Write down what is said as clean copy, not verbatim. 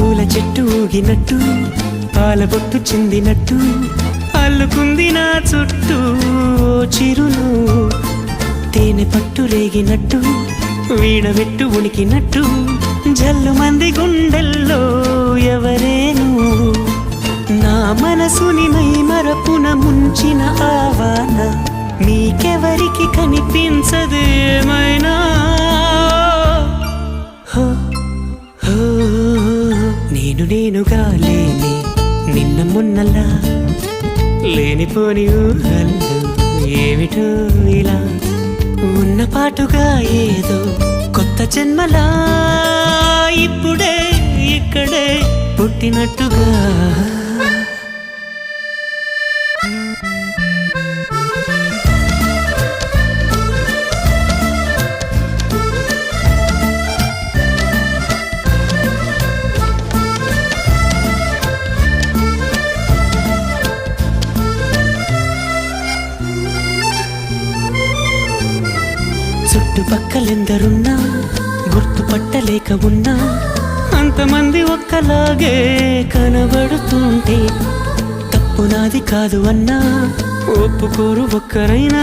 పూల చెట్టు ఊగినట్టు పాల బొట్టు చిందినట్టు అల్లుకుంది నా చుట్టూ చిరును తేనె పట్టు రేగినట్టు వీడబెట్టు ఉనికినట్టు జల్లు మంది గుండెల్లో ఎవరేను నా మనసుని మై మరపున ముంచిన ఆవాన నీకెవరికి కనిపించదు ఏమైనా నేనుగా లేని నిన్న మొన్నలా లేనిపోని ఊహల్లో ఏమిటో ఇలా ఉన్న పాటుగా ఏదో కొత్త జన్మలా ఇప్పుడే ఇక్కడే పుట్టినట్టుగా చుట్టుపక్కలెందరున్నా గుర్తుపట్టలేక ఉన్నా అంతమంది ఒక్కలాగే కనబడుతుంటే తప్పు నాది కాదు అన్నా ఒప్పుకోరు ఒక్కరైనా